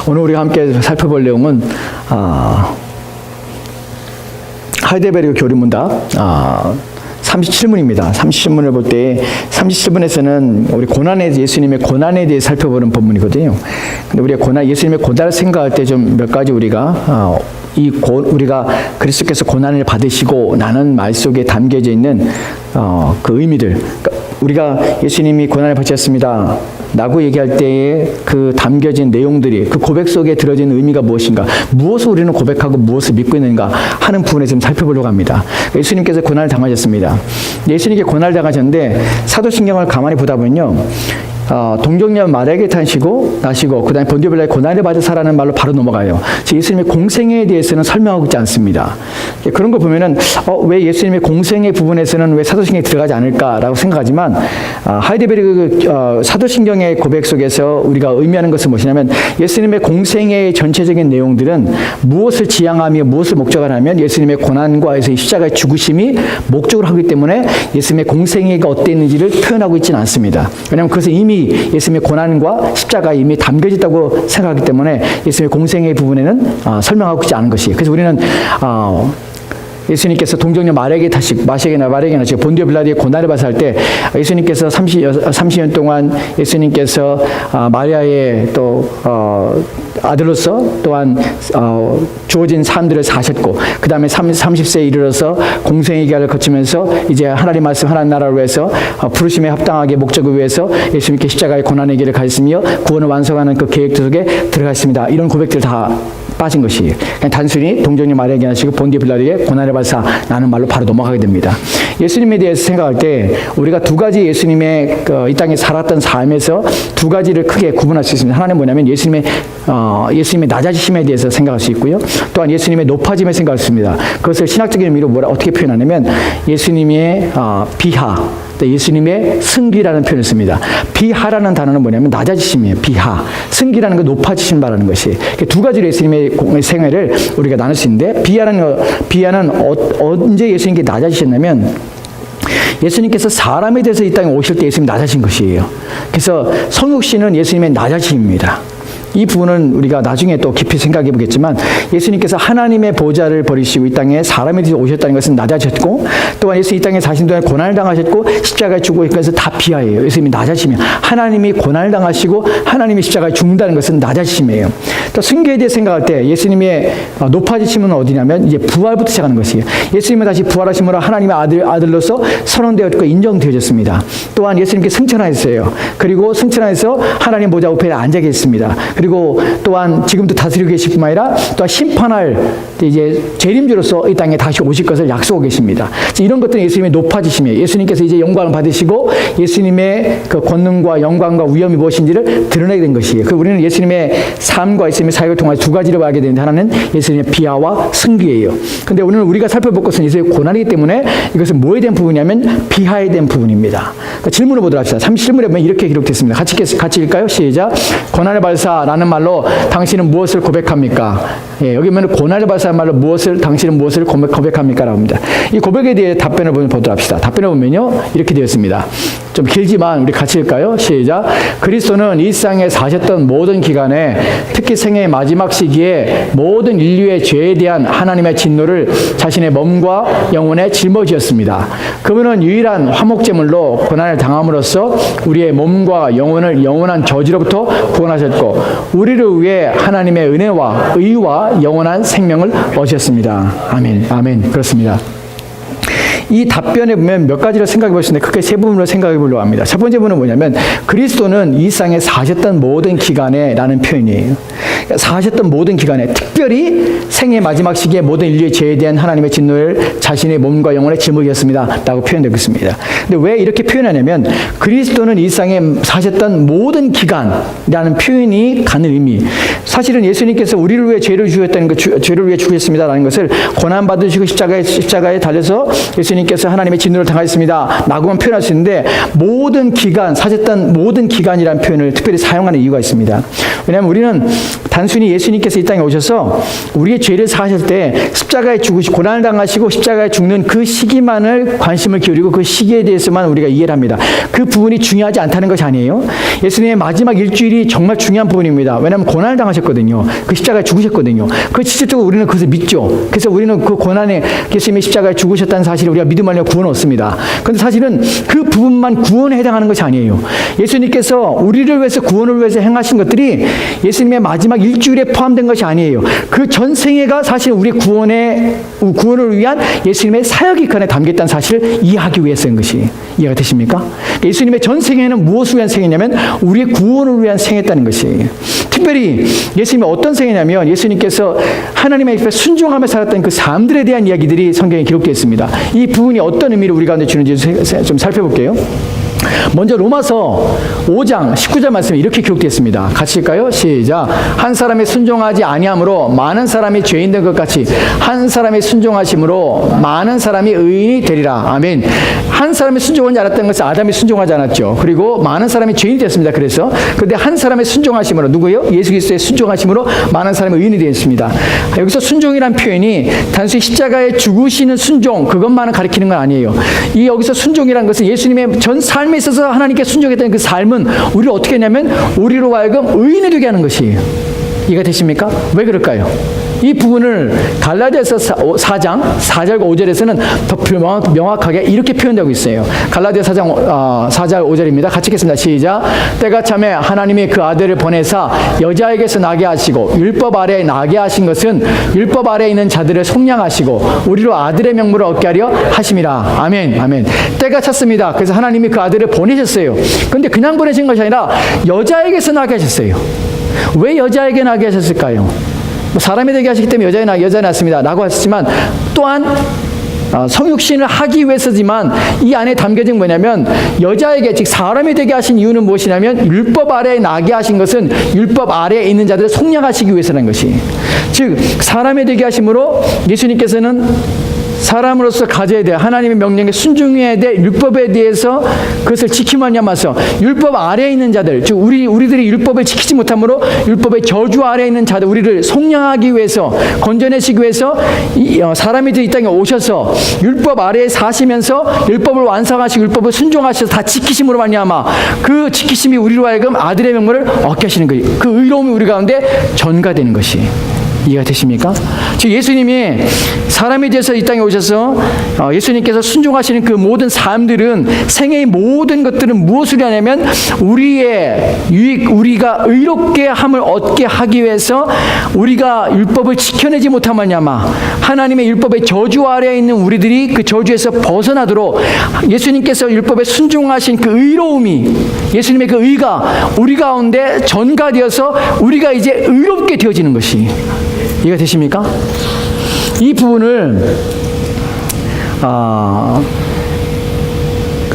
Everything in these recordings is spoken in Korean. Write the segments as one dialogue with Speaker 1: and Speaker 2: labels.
Speaker 1: 오늘 우리가 함께 살펴볼 내용은 하이델베르그 교리문답 37문입니다. 37문을 볼 때 37문에서는 우리 예수님의 고난에 대해 살펴보는 본문이거든요. 근데 우리가 예수님의 고난을 생각할 때 좀 몇 가지 우리가 우리가 그리스도께서 고난을 받으시고 나는 말 속에 담겨져 있는 그 의미들, 우리가 예수님이 고난을 받으셨습니다 라고 얘기할 때에 그 담겨진 내용들이, 그 고백 속에 들어진 의미가 무엇인가, 무엇을 우리는 고백하고 무엇을 믿고 있는가 하는 부분에 좀 살펴보려고 합니다. 예수님께서 고난을 당하셨습니다. 예수님께 고난을 당하셨는데 사도신경을 가만히 보다 보면요, 동정녀 마리아에게 나시고 그 다음에 본디오 빌라의 고난을 받으사라는 말로 바로 넘어가요. 예수님의 공생에 대해서는 설명하고 있지 않습니다. 그런 걸 보면은 왜 예수님의 공생의 부분에서는 왜 사도신경에 들어가지 않을까라고 생각하지만, 하이델베르그 사도신경의 고백 속에서 우리가 의미하는 것은 무엇이냐면, 예수님의 공생의 전체적인 내용들은 무엇을 지향하며 무엇을 목적을 하면 예수님의 고난과 십자가의 죽으심이 목적으로 하기 때문에 예수님의 공생애가 어땠는지를 표현하고 있지는 않습니다. 왜냐하면 그것은 이미 예수님의 고난과 십자가에 이미 담겨졌다고 생각하기 때문에 예수님의 공생의 부분에는 설명하고 있지 않은 것이에요. 그래서 우리는 예수님께서 동정녀 마리아에게 나시고 본디오 빌라도의 고난을 받을 때 예수님께서 30년 동안 예수님께서 마리아의 또 아들로서 또한 주어진 삶들을 사셨고, 그 다음에 30세에 이르러서 공생의 기간을 거치면서 이제 하나님 말씀 하나님 나라를 위해서 부르심에 합당하게 목적을 위해서 예수님께 십자가의 고난의 길을 가셨으며 구원을 완성하는 그 계획 속에 들어갔습니다. 이런 고백들 다 빠진 것이에요. 그냥 단순히 동정녀 마리아에게 나시고 본디오 빌라도의 고난을 받으사 라는 말로 바로 넘어가게 됩니다. 예수님에 대해서 생각할 때 우리가 두 가지 예수님의 이 땅에 살았던 삶에서 두 가지를 크게 구분할 수 있습니다. 하나는 뭐냐면 예수님의 낮아지심에 대해서 생각할 수 있고요. 또한 예수님의 높아짐에 생각할 수 있습니다. 그것을 신학적인 의미로 어떻게 표현하냐면 예수님의 비하, 예수님의 승기라는 표현을 씁니다. 비하라는 단어는 뭐냐면 낮아지심이에요. 비하. 승기라는 건 높아지심 말하는 것이. 두 가지로 예수님의 생애를 우리가 나눌 수 있는데, 비하는 언제 예수님께 낮아지셨냐면 예수님께서 사람에 대해서 이 땅에 오실 때 예수님이 낮아진 것이에요. 그래서 성육신은 예수님의 낮아짐입니다. 이 부분은 우리가 나중에 또 깊이 생각해 보겠지만, 예수님께서 하나님의 보좌를 버리시고 이 땅에 사람에 대해서 오셨다는 것은 낮아졌고, 또한 예수님 이 땅에 사신 동안 고난을 당하셨고 십자가에 죽고 있는 다 비하예요. 예수님이 낮아지면 하나님이 고난을 당하시고 하나님이 십자가에 죽는다는 것은 낮아지심이에요. 또 승계에 대해 생각할 때 예수님의 높아지심은 어디냐면 이제 부활부터 시작하는 것이에요. 예수님은 다시 부활하심으로 하나님의 아들로서 선언되었고 인정되어졌습니다. 또한 예수님께 승천하셨어요. 그리고 승천하여서 하나님 보좌 우편에 앉아 계십니다. 그리고 또한 지금도 다스리고 계실 뿐만 아니라 또한 심판할 이제 재림주로서 이 땅에 다시 오실 것을 약속하고 계십니다. 이런 것들은 예수님의 높아지심이에요. 예수님께서 이제 영광을 받으시고 예수님의 그 권능과 영광과 위엄이 무엇인지를 드러내게 된 것이에요. 우리는 예수님의 삶과 예수님의 사역을 통해 두 가지를 알게 되는데, 하나는 예수님의 비하와 승기예요. 그런데 오늘 우리가 살펴볼 것은 예수님의 고난이기 때문에 이것은 뭐에 대한 부분이냐면 비하에 대한 부분입니다. 그러니까 질문을 보도록 합시다. 37문에 보면 이렇게 기록됐습니다. 같이 읽을까요? 시작. 고난을 받으사라는 말로 당신은 무엇을 고백합니까? 예, 여기 보면 고난을 받으사라는 말로 당신은 무엇을 고백합니까? 라고 합니다. 이 고백에 대해 답변을 보도록 합시다. 답변을 보면요, 이렇게 되었습니다. 좀 길지만 우리 같이 읽을까요? 시작. 그리스도는 이 세상에 사셨던 모든 기간에, 특히 생애의 마지막 시기에 모든 인류의 죄에 대한 하나님의 진노를 자신의 몸과 영혼에 짊어지었습니다. 그분은 유일한 화목제물로 고난을 당함으로써 우리의 몸과 영혼을 영원한 저주로부터 구원하셨고, 우리를 위해 하나님의 은혜와 의와 영원한 생명을 얻으셨습니다. 아멘. 아멘. 그렇습니다. 이 답변에 보면 몇 가지를 생각해 볼 수 있는데, 크게 세 부분으로 생각해 보려고 합니다. 첫 번째 부분은 뭐냐면 그리스도는 이 세상에 사셨던 모든 기간에 라는 표현이에요. 사셨던 모든 기간에, 특별히 생의 마지막 시기에 모든 인류의 죄에 대한 하나님의 진노를 자신의 몸과 영혼에 짊어졌습니다 라고 표현되고 있습니다. 근데 왜 이렇게 표현하냐면, 그리스도는 이 세상에 사셨던 모든 기간이라는 표현이 갖는 의미, 사실은 예수님께서 우리를 위해 죄를 주셨다는 것, 죄를 위해 죽으셨습니다라는 것을 고난받으시고 십자가에 달려서 예수님께서 하나님의 진노를 당하셨습니다 라고만 표현할 수 있는데, 모든 기간, 사셨던 모든 기간이라는 표현을 특별히 사용하는 이유가 있습니다. 왜냐하면 우리는 단순히 예수님께서 이 땅에 오셔서 우리의 죄를 사하실 때 십자가에 죽으시고 고난을 당하시고 십자가에 죽는 그 시기만을 관심을 기울이고 그 시기에 대해서만 우리가 이해를 합니다. 그 부분이 중요하지 않다는 것이 아니에요. 예수님의 마지막 일주일이 정말 중요한 부분입니다. 왜냐하면 고난을 당하셨거든요. 그 십자가에 죽으셨거든요. 그 실질적으로 우리는 그것을 믿죠. 그래서 우리는 그 고난에 예수님이 십자가에 죽으셨다는 사실을 우리가 믿음을 구원 얻습니다. 그런데 사실은 그 부분만 구원에 해당하는 것이 아니에요. 예수님께서 우리를 위해서 구원을 위해서 행하신 것들이 예수님의 마지막 일주일에 포함된 것이 아니에요. 그 전생애가 사실 우리 구원을 위한 예수님의 사역이 그 안에 담겼다는 사실을 이해하기 위해서인 것이 이해가 되십니까? 예수님의 전생애는 무엇을 위한 생애냐면 우리의 구원을 위한 생애였다는 것이. 특별히 예수님이 어떤 생애냐면 예수님께서 하나님의 입에 순종하며 살았던 그 삶들에 대한 이야기들이 성경에 기록되어 있습니다. 이 부분이 어떤 의미를 우리 가운데 주는지 좀 살펴볼게요. 먼저 로마서 5장 19절 말씀에 이렇게 기록되어 있습니다. 같이 읽을까요? 시작. 한 사람이 순종하지 아니함으로 많은 사람이 죄인 된 것 같이 한 사람이 순종하심으로 많은 사람이 의인이 되리라. 아멘. 한 사람이 순종하지 않았던 것은 아담이 순종하지 않았죠. 그리고 많은 사람이 죄인이 됐습니다. 그런데 한 사람의 순종하심으로 누구예요? 예수 그리스도의 순종하심으로 많은 사람이 의인이 되었습니다. 여기서 순종이란 표현이 단순히 십자가에 죽으시는 순종 그것만을 가리키는 건 아니에요. 이 여기서 순종이란 것은 예수님의 전 삶에 있어서 하나님께 순종했던 그 삶은 우리를 어떻게 했냐면 우리로 하여금 의인이 되게 하는 것이에요. 이해가 되십니까? 왜 그럴까요? 이 부분을 갈라디아서 4장 4절과 5절에서는 더 명확하게 이렇게 표현되고 있어요. 갈라디아 4장 5절입니다. 같이 읽겠습니다. 시작. 때가 참에 하나님이 그 아들을 보내사 여자에게서 나게 하시고 율법 아래에 나게 하신 것은 율법 아래에 있는 자들을 속량하시고 우리로 아들의 명분을 얻게 하려 하심이라. 아멘. 아멘. 때가 찼습니다. 그래서 하나님이 그 아들을 보내셨어요. 그런데 그냥 보내신 것이 아니라 여자에게서 나게 하셨어요. 왜 여자에게 나게 하셨을까요? 사람이 되게 하시기 때문에 여자에 낳습니다 라고 하셨지만 또한 성육신을 하기 위해서지만 이 안에 담겨진 뭐냐면 여자에게 즉 사람이 되게 하신 이유는 무엇이냐면 율법 아래에 나게 하신 것은 율법 아래에 있는 자들을 속량하시기 위해서라는 것이. 즉 사람이 되게 하심으로 예수님께서는 사람으로서 가져야 돼 하나님의 명령에 순종해야 돼 율법에 대해서 그것을 지키면 야마서 율법 아래에 있는 자들 즉 우리들이 율법을 지키지 못함으로 율법의 저주 아래에 있는 자들 우리를 속량하기 위해서 건져내시기 위해서 사람이 이 땅에 오셔서 율법 아래에 사시면서 율법을 완성하시고 율법을 순종하셔서 다 지키심으로 말미암아 그 지키심이 우리로 하여금 아들의 명분을 얻게 하시는 거예요. 그 의로움이 우리 가운데 전가되는 것이. 이해가 되십니까? 즉 예수님이 사람이 돼서 이 땅에 오셔서 예수님께서 순종하시는 그 모든 삶들은 생애의 모든 것들은 무엇을 하냐면 우리의 우리가 의롭게 함을 얻게 하기 위해서 우리가 율법을 지켜내지 못하면야마 하나님의 율법의 저주 아래에 있는 우리들이 그 저주에서 벗어나도록 예수님께서 율법에 순종하신 그 의로움이 예수님의 그 의가 우리 가운데 전가되어서 우리가 이제 의롭게 되어지는 것이. 이해가 되십니까? 이 부분을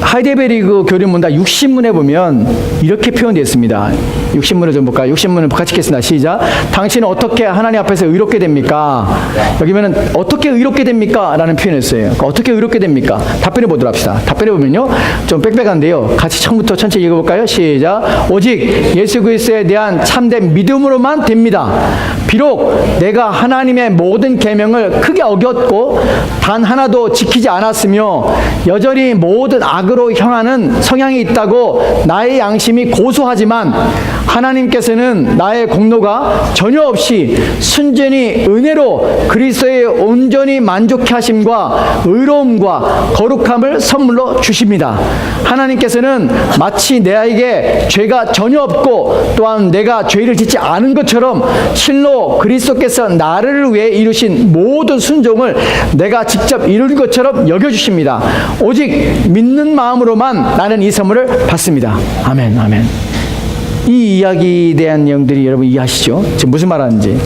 Speaker 1: 하이델베르그 교리문답 60문에 보면 이렇게 표현되어 있습니다. 60문을 좀 볼까요? 60문을 같이 읽겠습니다. 시작. 당신은 어떻게 하나님 앞에서 의롭게 됩니까? 여기면은 어떻게 의롭게 됩니까? 라는 표현을 했어요. 그러니까 어떻게 의롭게 됩니까? 답변해 보도록 합시다. 답변해 보면요. 좀 빽빽한데요. 같이 처음부터 천천히 읽어볼까요? 시작. 오직 예수 그리스도에 대한 참된 믿음으로만 됩니다. 비록 내가 하나님의 모든 계명을 크게 어겼고 단 하나도 지키지 않았으며 여전히 모든 악으로 향하는 성향이 있다고 나의 양심이 고소하지만 하나님께서는 나의 공로가 전혀 없이 순전히 은혜로 그리스도의 온전히 만족케 하심과 의로움과 거룩함을 선물로 주십니다. 하나님께서는 마치 내게 죄가 전혀 없고 또한 내가 죄를 짓지 않은 것처럼 실로 그리스도께서 나를 위해 이루신 모든 순종을 내가 직접 이룬 것처럼 여겨주십니다. 오직 믿는 마음으로만 나는 이 선물을 받습니다. 아멘. 아멘. 이 이야기에 대한 내용들이 여러분 이해하시죠? 지금 무슨 말 하는지.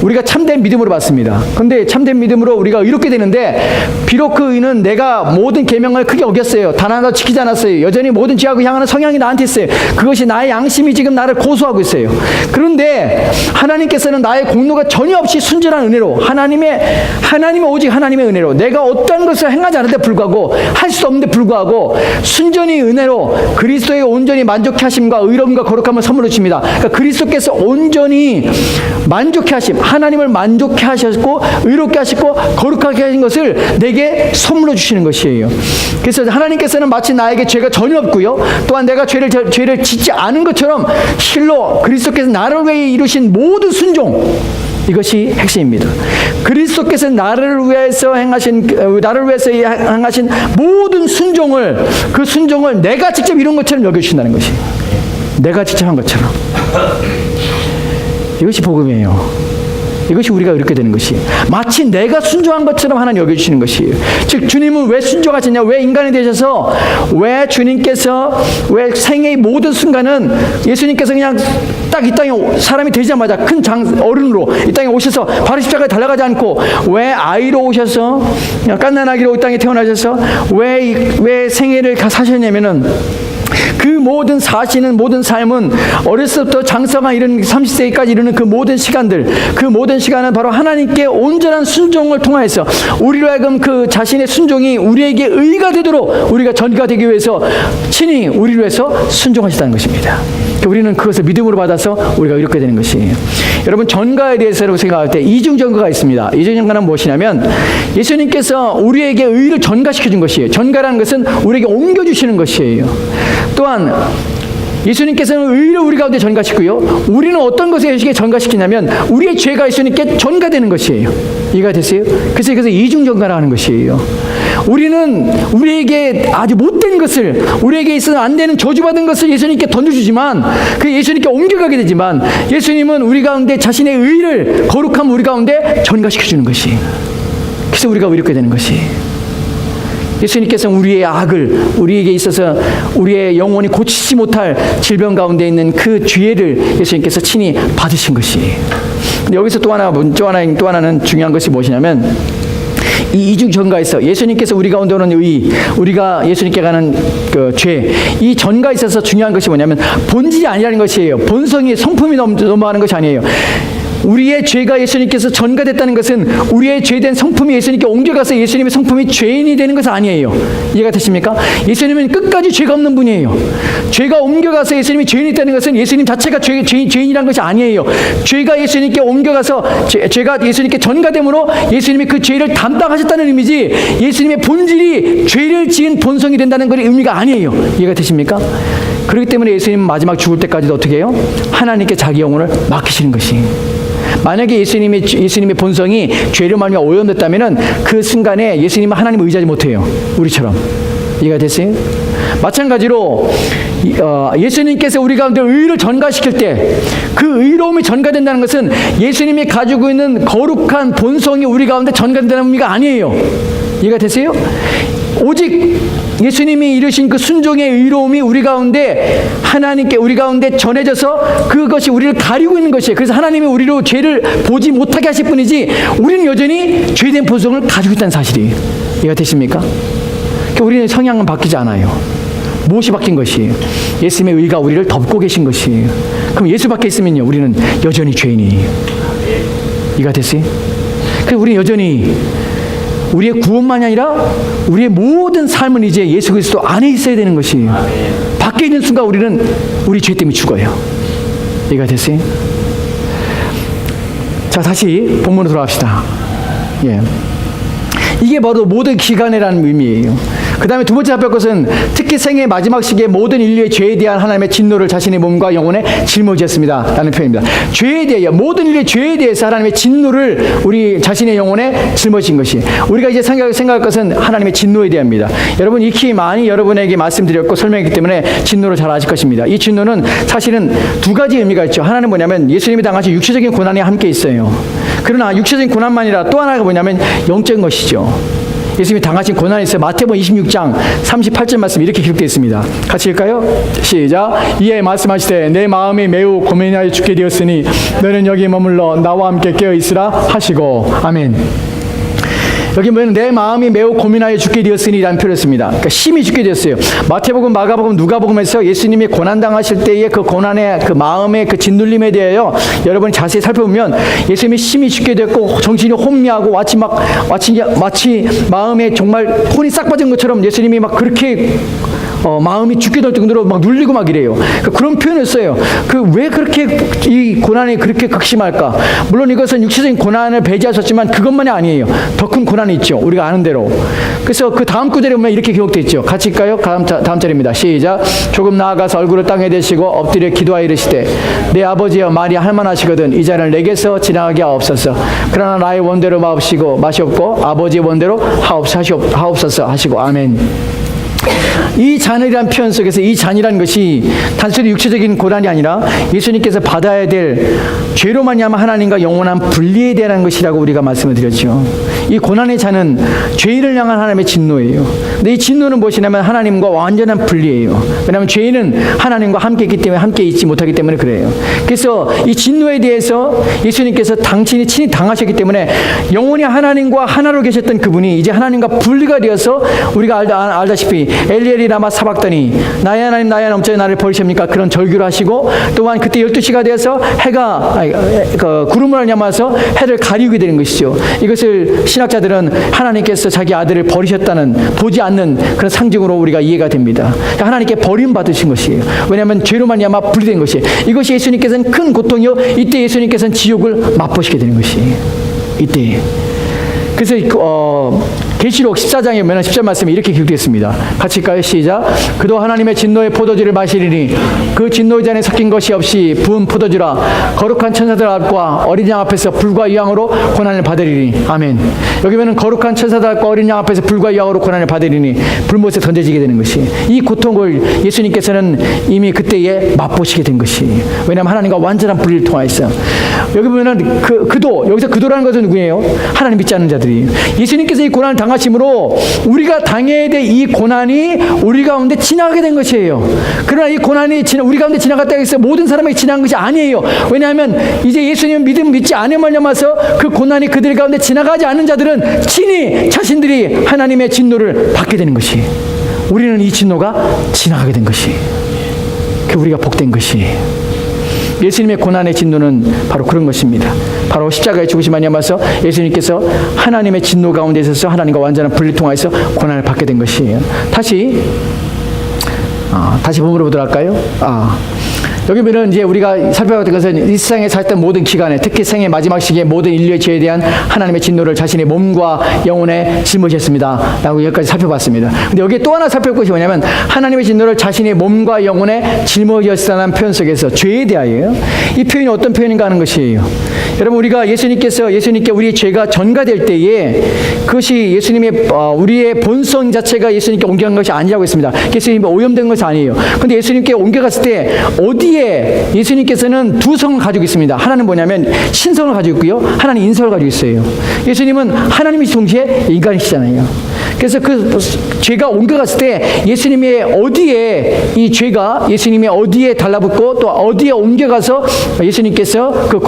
Speaker 1: 우리가 참된 믿음으로 받습니다. 그런데 참된 믿음으로 우리가 의롭게 되는데 비록 그 의는 내가 모든 계명을 크게 어겼어요. 단 하나도 지키지 않았어요. 여전히 모든 죄악을 향하는 성향이 나한테 있어요. 그것이 나의 양심이 지금 나를 고소하고 있어요. 그런데 하나님께서는 나의 공로가 전혀 없이 순전한 은혜로 하나님의 오직 하나님의 은혜로 내가 어떤 것을 행하지 않을 때 불구하고 할 수 없는데 불구하고 순전히 은혜로 그리스도의 온전히 만족해 하심과 의로움과 거룩함을 선물로 주십니다. 그러니까 그리스도께서 온전히 만족해 하심, 하나님을 만족해 하셨고 의롭게 하시고 거룩하게 하신 것을 내게 선물로 주시는 것이에요. 그래서 하나님께서는 마치 나에게 죄가 전혀 없고요, 또한 내가 죄를 짓지 않은 것처럼 실로 그리스도께서 나를 위해 이루신 모든 순종, 이것이 핵심입니다. 그리스도께서 나를 위해서 행하신 모든 순종을, 그 순종을 내가 직접 이룬 것처럼 여겨주신다는 것이, 내가 직접 한 것처럼. 이것이 복음이에요. 이것이 우리가 이렇게 되는 것이, 마치 내가 순종한 것처럼 하나님 여겨주시는 것이에요. 즉 주님은 왜 순종하셨냐, 왜 인간이 되셔서, 왜 주님께서, 왜 생애의 모든 순간은 예수님께서 그냥 딱 이 땅에 사람이 되자마자 큰 어른으로 이 땅에 오셔서 바로 십자가에 달려가지 않고, 왜 아이로 오셔서 그냥 갓난아기로 이 땅에 태어나셔서 왜 생애를 사셨냐면은, 그 모든 사시는 모든 삶은 어렸을 때부터 장성한 이런 30세까지 이르는 그 모든 시간들, 그 모든 시간은 바로 하나님께 온전한 순종을 통하여서 우리로 하여금 그 자신의 순종이 우리에게 의가 되도록, 우리가 전가 되기 위해서 친히 우리를 위해서 순종하셨다는 것입니다. 우리는 그것을 믿음으로 받아서 우리가 이렇게 되는 것이에요. 여러분, 전가에 대해서 생각할 때 이중 전가가 있습니다. 이중 전가는 무엇이냐면 예수님께서 우리에게 의를 전가시켜 준 것이에요. 전가라는 것은 우리에게 옮겨주시는 것이에요. 또한 예수님께서는 의를 우리 가운데 전가시키고요, 우리는 어떤 것에 예수님께 전가시키냐면 우리의 죄가 예수님께 전가되는 것이에요. 이해가 됐어요? 그래서 이중 전가를 하는 것이에요. 우리는 우리에게 아주 못된 것을, 우리에게 있어서 안 되는 저주받은 것을 예수님께 던져주지만, 그 예수님께 옮겨가게 되지만, 예수님은 우리 가운데 자신의 의를, 거룩함 우리 가운데 전가시켜주는 것이, 그래서 우리가 이렇게 되는 것이, 예수님께서는 우리의 악을, 우리에게 있어서 우리의 영혼이 고치지 못할 질병 가운데 있는 그 죄를 예수님께서 친히 받으신 것이. 근데 여기서 또 하나는 중요한 것이 무엇이냐면, 이 이중 전가에서 예수님께서 우리 가운데 오는 의, 우리가 예수님께 가는 그 죄, 이 전가에 있어서 중요한 것이 뭐냐면 본질이 아니라는 것이에요. 본성이, 성품이 넘어가는 것이 아니에요. 우리의 죄가 예수님께서 전가됐다는 것은 우리의 죄된 성품이 예수님께 옮겨가서 예수님의 성품이 죄인이 되는 것은 아니에요. 이해가 되십니까? 예수님은 끝까지 죄가 없는 분이에요. 죄가 옮겨가서 예수님이 죄인이 되는 것은 예수님 자체가 죄인이라는 것이 아니에요. 죄가 예수님께 옮겨가서 죄가 예수님께 전가됨으로 예수님이 그 죄를 담당하셨다는 의미지, 예수님의 본질이 죄를 지은 본성이 된다는 것의 의미가 아니에요. 이해가 되십니까? 그렇기 때문에 예수님은 마지막 죽을 때까지도 어떻게 해요? 하나님께 자기 영혼을 맡기시는 것이. 만약에 예수님의 본성이 죄로 말미암아 오염됐다면은 그 순간에 예수님은 하나님을 의지하지 못해요. 우리처럼. 이해가 됐어요? 마찬가지로 예수님께서 우리 가운데 의를 전가시킬 때, 그 의로움이 전가된다는 것은 예수님이 가지고 있는 거룩한 본성이 우리 가운데 전가된다는 의미가 아니에요. 이해가 되세요? 오직 예수님이 이루신 그 순종의 의로움이 우리 가운데, 하나님께 우리 가운데 전해져서 그것이 우리를 가리고 있는 것이에요. 그래서 하나님이 우리로 죄를 보지 못하게 하실 뿐이지, 우리는 여전히 죄된 본성을 가지고 있다는 사실이에요. 이해가 되십니까? 그러니까 우리는 성향은 바뀌지 않아요. 무엇이 바뀐 것이에요? 예수님의 의가 우리를 덮고 계신 것이에요. 그럼 예수 밖에 있으면요, 우리는 여전히 죄인이에요. 이해가 됐어요? 그래서 우리는 여전히 우리의 구원만이 아니라 우리의 모든 삶은 이제 예수 그리스도 안에 있어야 되는 것이에요. 밖에 있는 순간 우리는 우리 죄 때문에 죽어요. 이해가 됐어요? 자, 다시 본문으로 돌아갑시다. 예. 이게 바로 모든 기간이라는 의미예요. 그 다음에 두 번째 잡힐 것은 특히 생애의 마지막 시기에 모든 인류의 죄에 대한 하나님의 진노를 자신의 몸과 영혼에 짊어졌습니다 라는 표현입니다. 죄에 대하여, 모든 인류의 죄에 대해서 하나님의 진노를 우리 자신의 영혼에 짊어진 것이, 우리가 이제 생각할 것은 하나님의 진노에 대합니다. 여러분, 익히 많이 여러분에게 말씀드렸고 설명했기 때문에 진노를 잘 아실 것입니다. 이 진노는 사실은 두 가지 의미가 있죠. 하나는 뭐냐면 예수님이 당하신 육체적인 고난이 함께 있어요. 그러나 육체적인 고난만 아니라 또 하나가 뭐냐면 영적인 것이죠. 예수님이 당하신 고난이 있어요. 마태복음 26장 38절 말씀 이렇게 기록되어 있습니다. 같이 읽을까요? 시작. 이에 말씀하시되 내 마음이 매우 고민하여 죽게 되었으니 너는 여기 머물러 나와 함께 깨어 있으라 하시고. 아멘. 여기 보면 내 마음이 매우 고민하여 죽게 되었으니라는 표현을 씁니다. 그러니까 심히 죽게 되었어요. 마태복음, 마가복음, 누가복음에서 예수님이 고난당하실 때의 그 고난의 그 마음의 그 짓눌림에 대하여 여러분이 자세히 살펴보면 예수님이 심히 죽게 되었고 정신이 혼미하고 마치 마음에 정말 혼이 싹 빠진 것처럼 예수님이 막 그렇게 마음이 죽게 될 정도로 막 눌리고 막 이래요. 그런 표현을 써요. 왜 그렇게 이 고난이 그렇게 극심할까? 물론 이것은 육체적인 고난을 배제하셨지만 그것만이 아니에요. 더 큰 고난이 있죠. 우리가 아는 대로. 그래서 그 다음 구절에 보면 이렇게 기록되어 있죠. 같이 읽까요? 다음 절입니다. 시작. 조금 나아가서 얼굴을 땅에 대시고 엎드려 기도하여 이르시되 내 아버지여 만이 할만하시거든 이 잔을 내게서 지나가게 하옵소서. 그러나 나의 원대로 마옵시고 마시옵고 아버지의 원대로 하옵소서 하시고 아멘. 이 잔이라는 표현 속에서 이 잔이라는 것이 단순히 육체적인 고난이 아니라 예수님께서 받아야 될 죄로 말미암아 하나님과 영원한 분리에 대한 것이라고 우리가 말씀을 드렸죠. 이 고난의 잔은 죄인을 향한 하나님의 진노예요. 근데 이 진노는 무엇이냐면 하나님과 완전한 분리예요. 왜냐하면 죄인은 하나님과 함께 있기 때문에 함께 있지 못하기 때문에 그래요. 그래서 이 진노에 대해서 예수님께서 당신이 친히 당하셨기 때문에 영원히 하나님과 하나로 계셨던 그분이 이제 하나님과 분리가 되어서 우리가 알다시피 엘리엘이 라마 사박더니 나의 하나님 나의 하나님 어찌 나를 버리십니까? 그런 절규를 하시고 또한 그때 12시가 되어서 해가 구름을 알냐마서 해를 가리우게 되는 것이죠. 이것을 신학자들은 하나님께서 자기 아들을 버리셨다는 보지 않는 그런 상징으로 우리가 이해가 됩니다. 그러니까 하나님께 버림받으신 것이에요. 왜냐하면 죄로 말미암아 분리된 것이에요. 이것이 예수님께서는 큰 고통이요 이때 예수님께서는 지옥을 맛보시게 되는 것이에요. 이때. 그래서 계시록 14장에 보면 10절 말씀이 이렇게 기록되었습니다. 같이 읽까요? 시작. 그도 하나님의 진노의 포도주를 마시리니 그 진노의 잔에 섞인 것이 없이 부은 포도주라 거룩한 천사들 앞과 어린 양 앞에서 불과 유황으로 고난을 받으리니 아멘. 여기 보면 거룩한 천사들 앞과 어린 양 앞에서 불과 유황으로 고난을 받으리니 불못에 던져지게 되는 것이 이 고통을 예수님께서는 이미 그때에 맛보시게 된 것이 왜냐하면 하나님과 완전한 분리를 통하여서 여기 보면은 그도 여기서 그도라는 것은 누구예요? 하나님 믿지 않는 자들이 예수님께서 이 고난을 당하심으로 우리가 당해야 될 이 고난이 우리 가운데 지나가게 된 것이에요. 그러나 이 고난이 우리 가운데 지나갔다고 해서 모든 사람에게 지나간 것이 아니에요. 왜냐하면 이제 예수님 믿지 않으면서 그 고난이 그들 가운데 지나가지 않는 자들은 친히 자신들이 하나님의 진노를 받게 되는 것이 우리는 이 진노가 지나가게 된 것이 우리가 복된 것이 예수님의 고난의 진노는 바로 그런 것입니다. 바로 십자가의 죽으심 말미암아서 예수님께서 하나님의 진노 가운데 있어서 하나님과 완전한 분리 통하여서 고난을 받게 된 것이에요. 다시 본문으로 보도록 할까요? 여기 보면 이제 우리가 살펴봤던 것은 이 세상에 살던 모든 기간에 특히 생의 마지막 시기에 모든 인류의 죄에 대한 하나님의 진노를 자신의 몸과 영혼에 짊어졌습니다. 라고 여기까지 살펴봤습니다. 근데 여기에 또 하나 살펴볼 것이 뭐냐면 하나님의 진노를 자신의 몸과 영혼에 짊어졌다는 표현 속에서 죄에 대하여요. 이 표현이 어떤 표현인가 하는 것이에요. 여러분 우리가 예수님께 우리의 죄가 전가될 때에 그것이 예수님의 우리의 본성 자체가 예수님께 옮겨간 것이 아니라고 했습니다. 예수님이 오염된 것이 아니에요. 근데 예수님께 옮겨갔을 때 어디에 예수님께서는 두 성을 가지고 있습니다. 하나는 뭐냐면 신성을 가지고 있고요. 하나는 인성을 가지고 있어요. 예수님은 하나님이 동시에 인간이시잖아요. 그래서 그 죄가 옮겨갔을 때 예수님의 어디에 이 죄가 예수님의 어디에 달라붙고 또 어디에 옮겨가서 예수님께서 그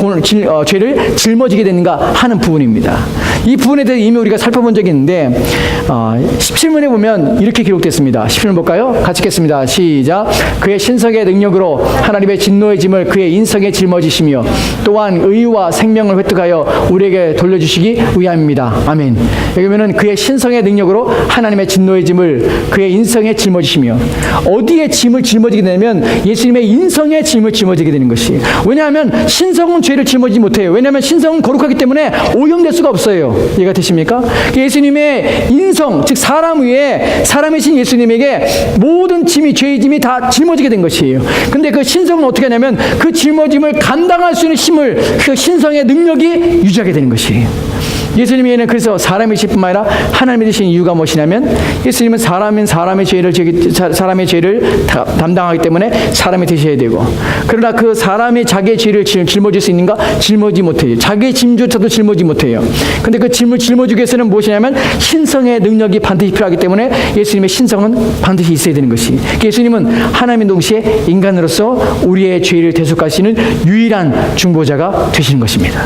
Speaker 1: 죄를 짊어지게 되는가 하는 부분입니다. 이 부분에 대해서 이미 우리가 살펴본 적이 있는데 17문에 보면 이렇게 기록됐습니다. 17문 볼까요? 같이 읽겠습니다. 시작. 그의 신성의 능력으로 하나님의 진노의 짐을 그의 인성에 짊어지시며 또한 의와 생명을 획득하여 우리에게 돌려주시기 위함입니다. 아멘. 여기 보면 그의 신성의 능력으로 하나님의 진노의 짐을 그의 인성에 짊어지시며 어디에 짐을 짊어지게 되냐면 예수님의 인성에 짐을 짊어지게 되는 것이 왜냐하면 신성은 죄를 짊어지지 못해요. 왜냐하면 신성은 거룩하기 때문에 오염될 수가 없어요. 이해가 되십니까? 예수님의 인성 즉 사람 위에 사람이신 예수님에게 모든 짐이 죄의 짐이 다 짊어지게 된 것이에요. 근데 그 신성은 어떻게 하냐면 그 짊어짐을 감당할 수 있는 힘을 그 신성의 능력이 유지하게 되는 것이에요. 예수님에게는 그래서 사람이실 뿐만 아니라 하나님이 되신 이유가 무엇이냐면 예수님은 사람의 죄를 담당하기 때문에 사람이 되셔야 되고 그러나 그 사람이 자기의 죄를 짊어질 수 있는가? 짊어지지 못해요. 자기의 짐조차도 짊어지지 못해요. 근데 그 짐을 짊어지기 위해서는 무엇이냐면 신성의 능력이 반드시 필요하기 때문에 예수님의 신성은 반드시 있어야 되는 것이 예수님은 하나님 동시에 인간으로서 우리의 죄를 대속하시는 유일한 중보자가 되시는 것입니다.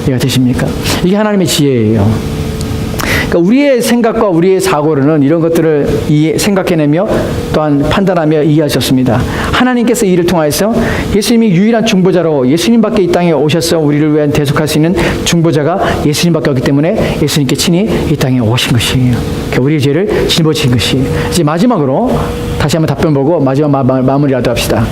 Speaker 1: 이해가 되십니까? 이게 하나님의 지혜예요. 그러니까 우리의 생각과 우리의 사고로는 이런 것들을 생각해내며 또한 판단하며 이해하셨습니다. 하나님께서 이를 통하여서 예수님이 유일한 중보자로 예수님밖에 이 땅에 오셔서 우리를 위한 대속할 수 있는 중보자가 예수님밖에 없기 때문에 예수님께 친히 이 땅에 오신 것이에요. 우리의 죄를 짊어진 것이. 이제 마지막으로 다시 한번 답변 보고 마지막 마무리하도록 합시다.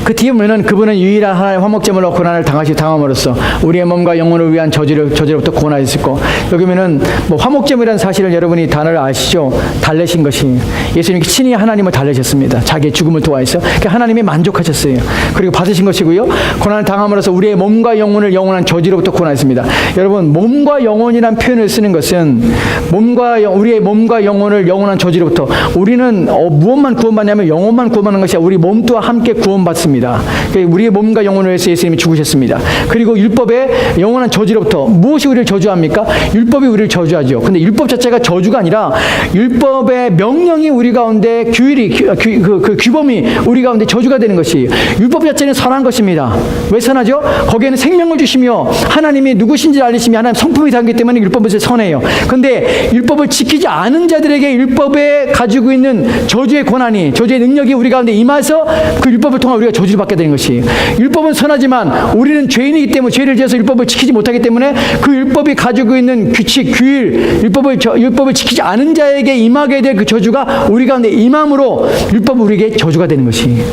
Speaker 1: 그 뒤에 보면은 그분은 유일한 하나님의 화목제물로 고난을 당함으로써 우리의 몸과 영혼을 위한 저주로부터 구원하였고, 여기 보면은 뭐 화목제물이라는 사실을 여러분이 단어를 아시죠? 달래신 것이 예수님이 친히 하나님을 달래셨습니다. 자기의 죽음을 통하여서 하나님이 만족하셨어요. 그리고 받으신 것이고요. 고난을 당함으로써 우리의 몸과 영혼을 영원한 저주로부터 구원하였습니다. 여러분, 몸과 영혼이란 표현을 쓰는 것은 우리의 몸과 영혼을 영원한 저주로부터, 우리는 무엇만 구원받냐면 영혼만 구원받는 것이 아니라 우리 몸과 함께 구원받습니다. 우리의 몸과 영혼을 위해서 예수님이 죽으셨습니다. 그리고 율법의 영원한 저주로부터, 무엇이 우리를 저주합니까? 율법이 우리를 저주하죠. 근데 율법 자체가 저주가 아니라 율법의 명령이 우리 가운데 그 규범이 우리 가운데 저주가 되는 것이, 율법 자체는 선한 것입니다. 왜 선하죠? 거기에는 생명을 주시며 하나님이 누구신지 알리시며 하나님 성품이 담기기 때문에 율법은 선해요. 근데 율법을 지키지 않은 자들에게 율법에 가지고 있는 저주의 권한이, 저주의 능력이 우리 가운데 임해서 그 율법을 통해 우리가 저주를 받게 되는 것이, 율법은 선하지만 우리는 죄인이기 때문에 죄를 지어서 율법을 지키지 못하기 때문에 그 율법이 가지고 있는 규칙, 규율, 율법을 지키지 않은 자에게 임하게 될 그 저주가 우리 가운데 임함으로 율법은 우리에게 저주가 되는 것이,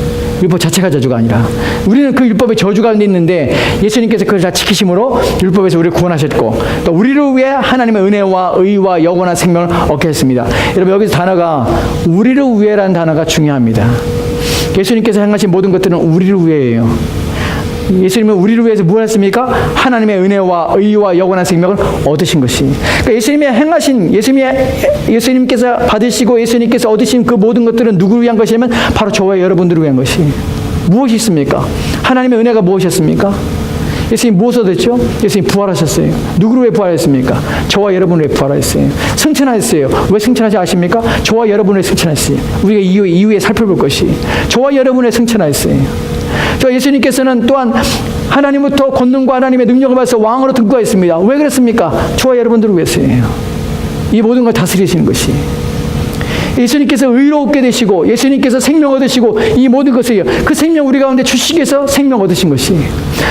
Speaker 1: 율법 자체가 저주가 아니라 우리는 그 율법의 저주 가운데 있는데 예수님께서 그걸 다 지키심으로 율법에서 우리를 구원하셨고, 또 우리를 위해 하나님의 은혜와 의와 영원한 생명을 얻게 했습니다. 여러분, 여기서 단어가 우리를 위해라는 단어가 중요합니다. 예수님께서 행하신 모든 것들은 우리를 위해예요. 예수님은 우리를 위해서 무엇을 했습니까? 하나님의 은혜와 의와 영원한 생명을 얻으신 것이. 그러니까 예수님이 행하신, 예수님께서 받으시고 예수님께서 얻으신 그 모든 것들은 누구를 위한 것이냐면 바로 저와 여러분들을 위한 것이. 무엇이 있습니까? 하나님의 은혜가 무엇이었습니까? 예수님 무엇을 얻었죠? 예수님 부활하셨어요. 누구를 왜 부활했습니까? 저와 여러분을 왜 부활했어요? 승천하셨어요. 왜 승천하지 아십니까? 저와 여러분을 승천했어요. 우리가 이후에 살펴볼 것이, 저와 여러분을 승천하셨어요. 저 예수님께서는 또한 하나님부터 권능과 하나님의 능력을 받아서 왕으로 등극하였습니다. 왜 그랬습니까? 저와 여러분들을 위해서예요. 이 모든 걸 다스리시는 것이. 예수님께서 의롭게 되시고 예수님께서 생명 얻으시고 이 모든 것을, 그 생명 우리 가운데 주시기 위해서 생명 얻으신 것이,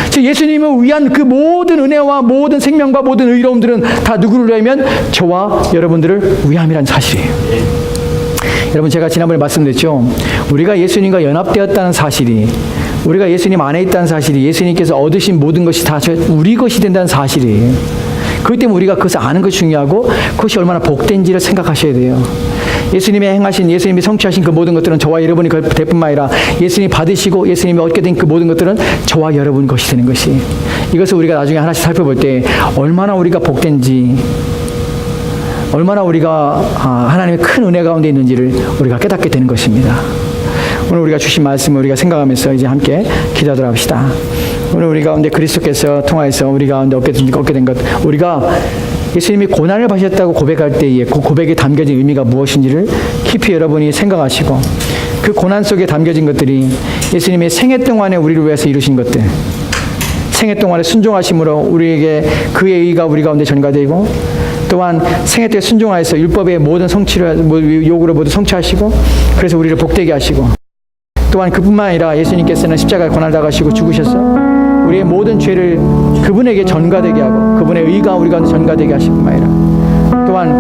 Speaker 1: 즉 예수님을 위한 그 모든 은혜와 모든 생명과 모든 의로움들은 다 누구를 위하면 저와 여러분들을 위함이라는 사실이에요. 여러분, 제가 지난번에 말씀드렸죠. 우리가 예수님과 연합되었다는 사실이, 우리가 예수님 안에 있다는 사실이, 예수님께서 얻으신 모든 것이 다 우리 것이 된다는 사실이에요. 그렇기 때문에 우리가 그것을 아는 것이 중요하고 그것이 얼마나 복된지를 생각하셔야 돼요. 예수님이 성취하신 그 모든 것들은 저와 여러분이 될 뿐만 아니라 예수님이 받으시고 예수님이 얻게 된 그 모든 것들은 저와 여러분 것이 되는 것이, 이것을 우리가 나중에 하나씩 살펴볼 때 얼마나 우리가 복된지, 얼마나 우리가 하나님의 큰 은혜 가운데 있는지를 우리가 깨닫게 되는 것입니다. 오늘 우리가 주신 말씀을 우리가 생각하면서 이제 함께 기도하도록 합시다. 오늘 우리 가운데 그리스도께서 통하여서 우리 가운데 얻게 된 것, 우리가 예수님이 고난을 받으셨다고 고백할 때에 그 고백에 담겨진 의미가 무엇인지를 깊이 여러분이 생각하시고, 그 고난 속에 담겨진 것들이 예수님의 생애 동안에 우리를 위해서 이루신 것들, 생애 동안에 순종하심으로 우리에게 그의 의가 우리 가운데 전가되고, 또한 생애 때 순종하여서 율법의 모든 요구를 모두 성취하시고, 그래서 우리를 복되게 하시고, 또한 그뿐만 아니라 예수님께서는 십자가에 고난을 당하시고 죽으셔서 우리의 모든 죄를 그분에게 전가되게 하고 그분의 의가 우리 가운데 전가되게 하실 뿐만 아니라, 또한